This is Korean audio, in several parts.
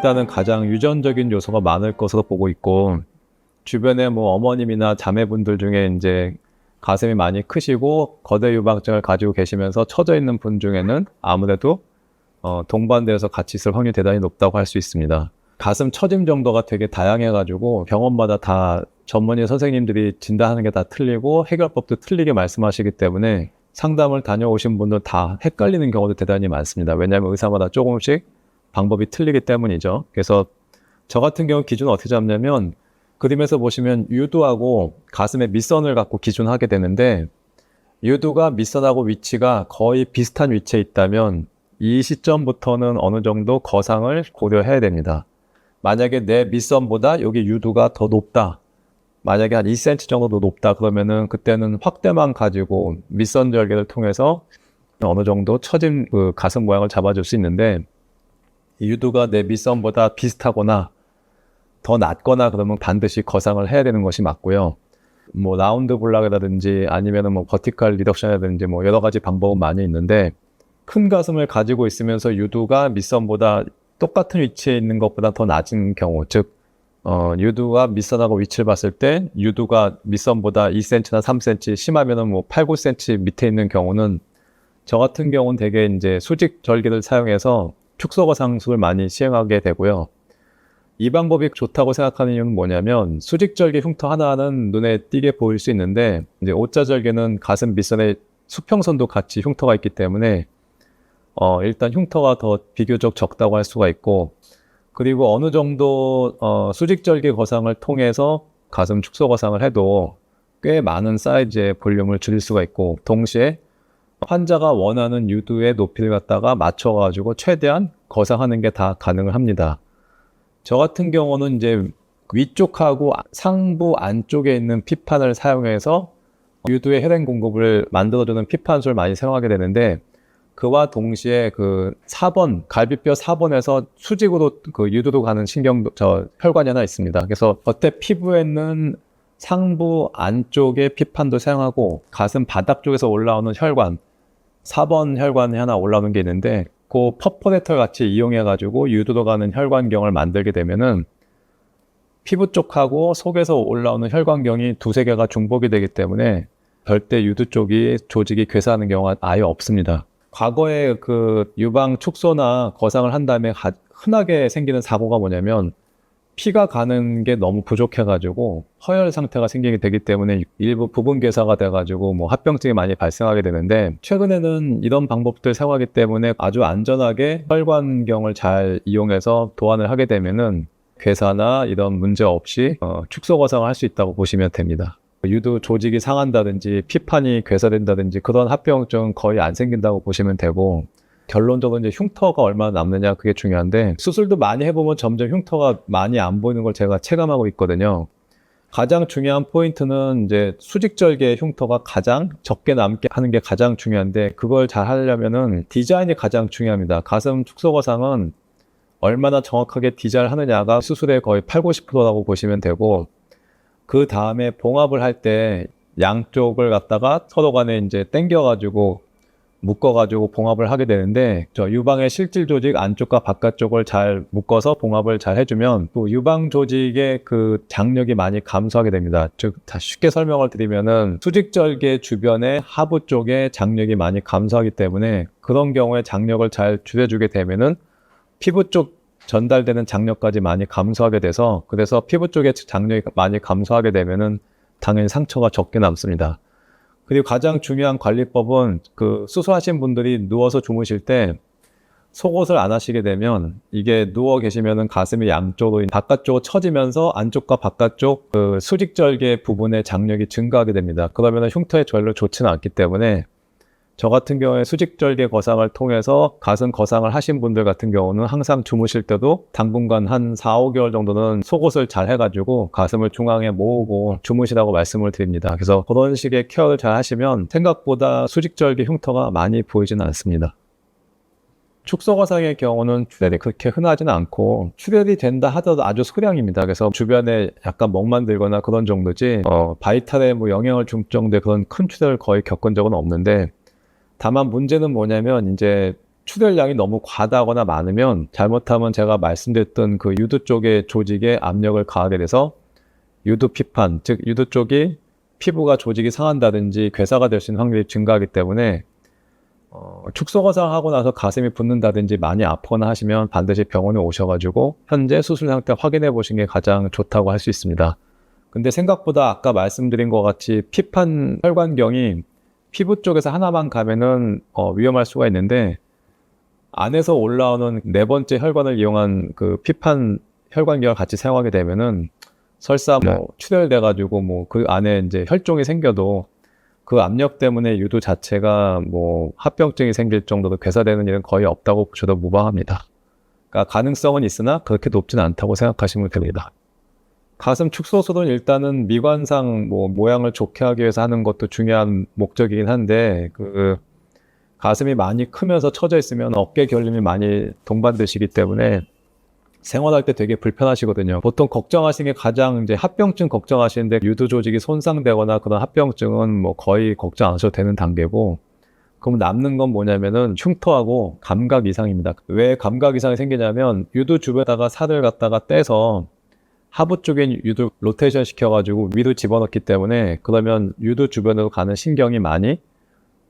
일단은 가장 유전적인 요소가 많을 것으로 보고 있고, 주변에 뭐 어머님이나 자매분들 중에 이제 가슴이 많이 크시고 거대 유방증을 가지고 계시면서 처져 있는 분 중에는 아무래도 동반돼서 같이 있을 확률이 대단히 높다고 할 수 있습니다. 가슴 처짐 정도가 되게 다양해가지고 병원마다 다 전문의 선생님들이 진단하는 게 다 틀리고 해결법도 틀리게 말씀하시기 때문에 상담을 다녀오신 분들 다 헷갈리는 경우도 대단히 많습니다. 왜냐하면 의사마다 조금씩 방법이 틀리기 때문이죠. 그래서 저 같은 경우 기준은 어떻게 잡냐면, 그림에서 보시면 유두하고 가슴의 밑선을 갖고 기준하게 되는데, 유두가 밑선하고 위치가 거의 비슷한 위치에 있다면 이 시점부터는 어느 정도 거상을 고려해야 됩니다. 만약에 내 밑선보다 여기 유두가 더 높다, 만약에 한 2cm 정도 높다, 그러면은 그때는 확대만 가지고 밑선 절개를 통해서 어느 정도 처진 그 가슴 모양을 잡아줄 수 있는데, 이 유두가 내 밑선보다 비슷하거나 더 낮거나 그러면 반드시 거상을 해야 되는 것이 맞고요. 뭐 라운드 블락이라든지 아니면은 뭐 버티컬 리덕션이라든지 뭐 여러 가지 방법은 많이 있는데, 큰 가슴을 가지고 있으면서 유두가 밑선보다 똑같은 위치에 있는 것보다 더 낮은 경우, 즉 유두와 밑선하고 위치를 봤을 때 유두가 밑선보다 2cm나 3cm, 심하면은 뭐 8, 9cm 밑에 있는 경우는, 저 같은 경우는 되게 이제 수직 절개를 사용해서 축소거상술을 많이 시행하게 되고요. 이 방법이 좋다고 생각하는 이유는 뭐냐면, 수직절개 흉터 하나는 눈에 띄게 보일 수 있는데, 이제 O자절개는 가슴 밑선에 수평선도 같이 흉터가 있기 때문에 일단 흉터가 더 비교적 적다고 할 수가 있고, 그리고 어느 정도 수직절개 거상을 통해서 가슴 축소 거상을 해도 꽤 많은 사이즈의 볼륨을 줄일 수가 있고, 동시에 환자가 원하는 유두의 높이를 갖다가 맞춰가지고 최대한 거상하는 게 다 가능을 합니다. 저 같은 경우는 이제 위쪽하고 상부 안쪽에 있는 피판을 사용해서 유두의 혈액 공급을 만들어주는 피판술을 많이 사용하게 되는데, 그와 동시에 그 4번, 갈비뼈 4번에서 수직으로 그 유두로 가는 혈관이 하나 있습니다. 그래서 겉에 피부에 있는 상부 안쪽의 피판도 사용하고, 가슴 바닥 쪽에서 올라오는 혈관, 4번 혈관이 하나 올라오는 게 있는데, 그 퍼포레이터 같이 이용해가지고 유두로 가는 혈관경을 만들게 되면은 피부 쪽하고 속에서 올라오는 혈관경이 두세 개가 중복이 되기 때문에 절대 유두 쪽이 조직이 괴사하는 경우가 아예 없습니다. 과거에 그 유방 축소나 거상을 한 다음에 흔하게 생기는 사고가 뭐냐면, 피가 가는 게 너무 부족해가지고 허혈 상태가 생기게 되기 때문에 일부 부분 괴사가 돼가지고 뭐 합병증이 많이 발생하게 되는데, 최근에는 이런 방법들 사용하기 때문에 아주 안전하게 혈관경을 잘 이용해서 도안을 하게 되면은 괴사나 이런 문제 없이 축소 거상을 할 수 있다고 보시면 됩니다. 유두 조직이 상한다든지 피판이 괴사된다든지 그런 합병증 거의 안 생긴다고 보시면 되고, 결론적으로 이제 흉터가 얼마나 남느냐, 그게 중요한데, 수술도 많이 해보면 점점 흉터가 많이 안 보이는 걸 제가 체감하고 있거든요. 가장 중요한 포인트는 이제 수직절개 흉터가 가장 적게 남게 하는 게 가장 중요한데, 그걸 잘 하려면은 디자인이 가장 중요합니다. 가슴 축소거상은 얼마나 정확하게 디자인하느냐가 수술의 거의 8, 90%라고 보시면 되고, 그 다음에 봉합을 할 때 양쪽을 갖다가 서로 간에 이제 당겨가지고 묶어가지고 봉합을 하게 되는데, 저 유방의 실질 조직 안쪽과 바깥쪽을 잘 묶어서 봉합을 잘 해주면 또 유방 조직의 그 장력이 많이 감소하게 됩니다. 즉, 쉽게 설명을 드리면은 수직절개 주변의 하부 쪽에 장력이 많이 감소하기 때문에, 그런 경우에 장력을 잘 줄여주게 되면은 피부 쪽 전달되는 장력까지 많이 감소하게 돼서, 그래서 피부 쪽에 장력이 많이 감소하게 되면은 당연히 상처가 적게 남습니다. 그리고 가장 중요한 관리법은, 그 수술하신 분들이 누워서 주무실 때 속옷을 안 하시게 되면, 이게 누워 계시면은 가슴이 양쪽으로 바깥쪽으로 처지면서 안쪽과 바깥쪽 그 수직절개 부분의 장력이 증가하게 됩니다. 그러면은 흉터에 별로 좋지는 않기 때문에, 저 같은 경우에 수직절개 거상을 통해서 가슴 거상을 하신 분들 같은 경우는 항상 주무실 때도 당분간 한 4, 5개월 정도는 속옷을 잘 해가지고 가슴을 중앙에 모으고 주무시라고 말씀을 드립니다. 그래서 그런 식의 케어를 잘 하시면 생각보다 수직절개 흉터가 많이 보이지는 않습니다. 축소거상의 경우는 출혈이 그렇게 흔하지는 않고, 출혈이 된다 하더라도 아주 소량입니다. 그래서 주변에 약간 멍만 들거나 그런 정도지, 바이탈에 뭐 영향을 줄 정도의 그런 큰 출혈을 거의 겪은 적은 없는데, 다만 문제는 뭐냐면, 이제 출혈량이 너무 과다하거나 많으면 잘못하면 제가 말씀드렸던 그 유두 쪽의 조직에 압력을 가하게 돼서 유두 피판, 즉 유두 쪽이 피부가 조직이 상한다든지 괴사가 될 수 있는 확률이 증가하기 때문에 축소거상하고 나서 가슴이 붓는다든지 많이 아프거나 하시면 반드시 병원에 오셔가지고 현재 수술 상태 확인해 보시는 게 가장 좋다고 할 수 있습니다. 근데 생각보다 아까 말씀드린 것 같이 피판 혈관경이 피부 쪽에서 하나만 가면은 위험할 수가 있는데 안에서 올라오는 네 번째 혈관을 이용한 그 피판 혈관경을 같이 사용하게 되면은 설사 뭐 출혈돼가지고 뭐 그 안에 이제 혈종이 생겨도 그 압력 때문에 유두 자체가 뭐 합병증이 생길 정도로 괴사되는 일은 거의 없다고 보셔도 무방합니다. 그러니까 가능성은 있으나 그렇게 높지는 않다고 생각하시면 됩니다. 가슴 축소술은 일단은 미관상 뭐 모양을 좋게 하기 위해서 하는 것도 중요한 목적이긴 한데 그 가슴이 많이 크면서 처져 있으면 어깨 결림이 많이 동반되시기 때문에 생활할 때 되게 불편하시거든요. 보통 걱정하시는 게 가장 이제 합병증 걱정하시는데 유두 조직이 손상되거나 그런 합병증은 뭐 거의 걱정 안 하셔도 되는 단계고 그럼 남는 건 뭐냐면은 흉터하고 감각 이상입니다. 왜 감각 이상이 생기냐면 유두 주변에다가 살을 갖다가 떼서 하부 쪽에 유두 로테이션 시켜가지고 위로 집어넣기 때문에 그러면 유두 주변으로 가는 신경이 많이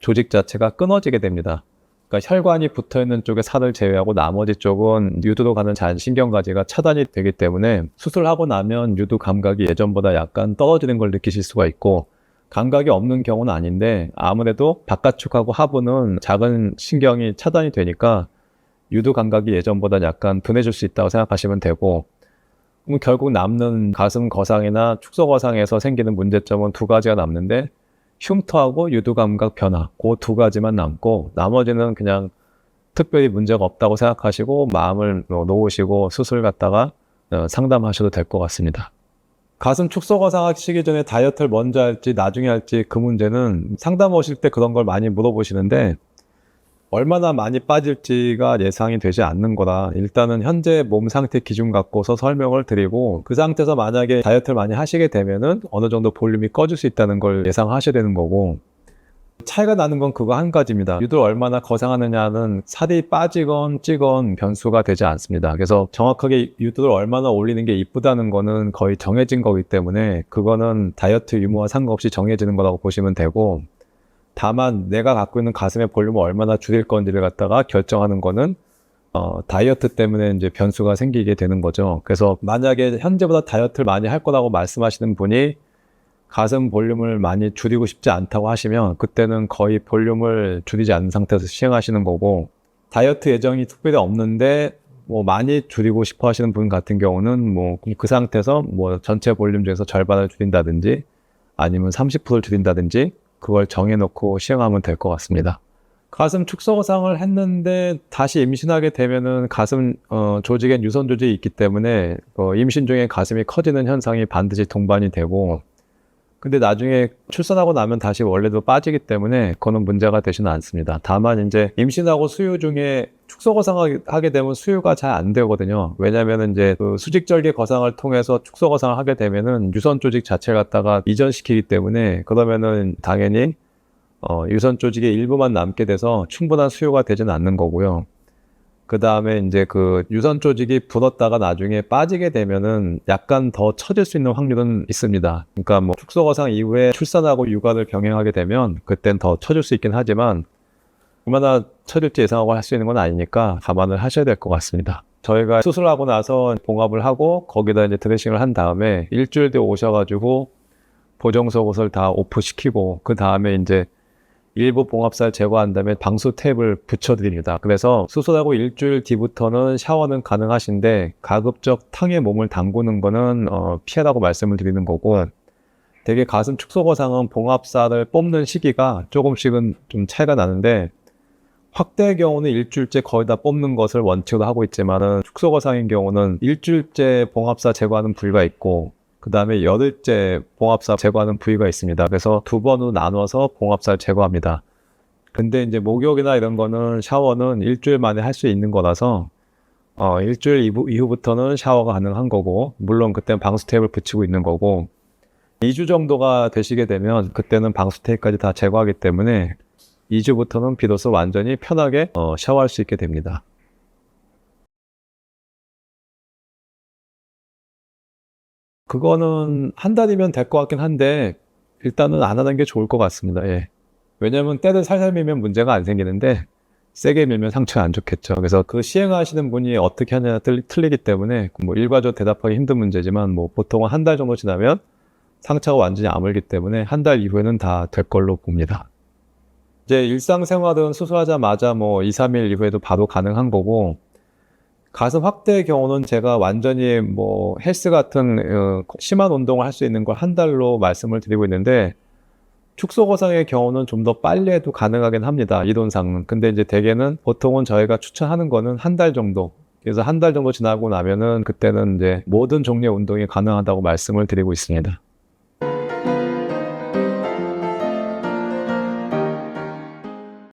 조직 자체가 끊어지게 됩니다. 그러니까 혈관이 붙어있는 쪽에 살을 제외하고 나머지 쪽은 유두로 가는 잔신경가지가 차단이 되기 때문에 수술하고 나면 유두 감각이 예전보다 약간 떨어지는 걸 느끼실 수가 있고 감각이 없는 경우는 아닌데 아무래도 바깥쪽하고 하부는 작은 신경이 차단이 되니까 유두 감각이 예전보다 약간 둔해질 수 있다고 생각하시면 되고 그럼 결국 남는 가슴 거상이나 축소 거상에서 생기는 문제점은 두 가지가 남는데 흉터하고 유두 감각 변화 그 두 가지만 남고 나머지는 그냥 특별히 문제가 없다고 생각하시고 마음을 놓으시고 수술 갖다가 상담하셔도 될 것 같습니다. 가슴 축소 거상 하시기 전에 다이어트를 먼저 할지 나중에 할지 그 문제는 상담 오실 때 그런 걸 많이 물어보시는데 얼마나 많이 빠질지가 예상이 되지 않는 거라 일단은 현재 몸 상태 기준 갖고서 설명을 드리고 그 상태에서 만약에 다이어트를 많이 하시게 되면은 어느 정도 볼륨이 꺼질 수 있다는 걸 예상하셔야 되는 거고 차이가 나는 건 그거 한 가지입니다. 유두를 얼마나 거상하느냐는 살이 빠지건 찌건 변수가 되지 않습니다. 그래서 정확하게 유두를 얼마나 올리는 게 이쁘다는 거는 거의 정해진 거기 때문에 그거는 다이어트 유무와 상관없이 정해지는 거라고 보시면 되고 다만 내가 갖고 있는 가슴의 볼륨을 얼마나 줄일 건지를 갖다가 결정하는 거는 다이어트 때문에 이제 변수가 생기게 되는 거죠. 그래서 만약에 현재보다 다이어트를 많이 할 거라고 말씀하시는 분이 가슴 볼륨을 많이 줄이고 싶지 않다고 하시면 그때는 거의 볼륨을 줄이지 않는 상태에서 시행하시는 거고 다이어트 예정이 특별히 없는데 뭐 많이 줄이고 싶어 하시는 분 같은 경우는 뭐 그 상태에서 뭐 전체 볼륨 중에서 절반을 줄인다든지 아니면 30%를 줄인다든지 그걸 정해놓고 시행하면 될 것 같습니다. 가슴 축소 거상을 했는데 다시 임신하게 되면은 가슴 조직엔 유선 조직이 있기 때문에 임신 중에 가슴이 커지는 현상이 반드시 동반이 되고 근데 나중에 출산하고 나면 다시 원래도 빠지기 때문에 그거는 문제가 되지는 않습니다. 다만 이제 임신하고 수유 중에 축소 거상을 하게 되면 수유가 잘 안 되거든요. 왜냐면은 이제 그 수직절개 거상을 통해서 축소 거상을 하게 되면은 유선 조직 자체를 갖다가 이전시키기 때문에 그러면은 당연히 유선 조직의 일부만 남게 돼서 충분한 수유가 되지는 않는 거고요. 그 다음에 이제 그 유선 조직이 불었다가 나중에 빠지게 되면은 약간 더 처질 수 있는 확률은 있습니다. 그러니까 뭐 축소 거상 이후에 출산하고 육아를 병행하게 되면 그땐 더 처질 수 있긴 하지만 얼마나 처질지 예상하고 할 수 있는 건 아니니까 감안을 하셔야 될 것 같습니다. 저희가 수술하고 나서 봉합을 하고 거기다 이제 드레싱을 한 다음에 일주일 뒤에 오셔가지고 보정 속옷을 다 오프시키고 그 다음에 이제 일부 봉합살 제거한 다음에 방수 탭을 붙여드립니다. 그래서 수술하고 일주일 뒤부터는 샤워는 가능하신데 가급적 탕에 몸을 담그는 거는 피하라고 말씀을 드리는 거고 되게 가슴 축소 거상은 봉합살을 뽑는 시기가 조금씩은 좀 차이가 나는데 확대의 경우는 일주일째 거의 다 뽑는 것을 원칙으로 하고 있지만은 축소 거상인 경우는 일주일째 봉합살 제거하는 부위가 있고 그 다음에 열흘째 봉합살 제거하는 부위가 있습니다. 그래서 두 번으로 나눠서 봉합살 제거합니다. 근데 이제 목욕이나 이런 거는 샤워는 일주일 만에 할 수 있는 거라서 일주일 이후부터는 샤워가 가능한 거고 물론 그때는 방수 테이프를 붙이고 있는 거고 2주 정도가 되시게 되면 그때는 방수 테이프까지 다 제거하기 때문에 2주부터는 비로소 완전히 편하게 샤워할 수 있게 됩니다. 그거는 한 달이면 될 것 같긴 한데 일단은 안 하는 게 좋을 것 같습니다. 예. 왜냐면 때를 살살 밀면 문제가 안 생기는데 세게 밀면 상처가 안 좋겠죠. 그래서 그 시행하시는 분이 어떻게 하냐에 틀리기 때문에 뭐 일괄적으로 대답하기 힘든 문제지만 뭐 보통은 한 달 정도 지나면 상처가 완전히 아물기 때문에 한 달 이후에는 다 될 걸로 봅니다. 이제 일상생활은 수술하자마자 뭐 2, 3일 이후에도 바로 가능한 거고, 가슴 확대의 경우는 제가 완전히 뭐 헬스 같은 심한 운동을 할 수 있는 걸 한 달로 말씀을 드리고 있는데, 축소거상의 경우는 좀 더 빨리 해도 가능하긴 합니다. 이론상은. 근데 이제 대개는 보통은 저희가 추천하는 거는 한 달 정도. 그래서 한 달 정도 지나고 나면은 그때는 이제 모든 종류의 운동이 가능하다고 말씀을 드리고 있습니다.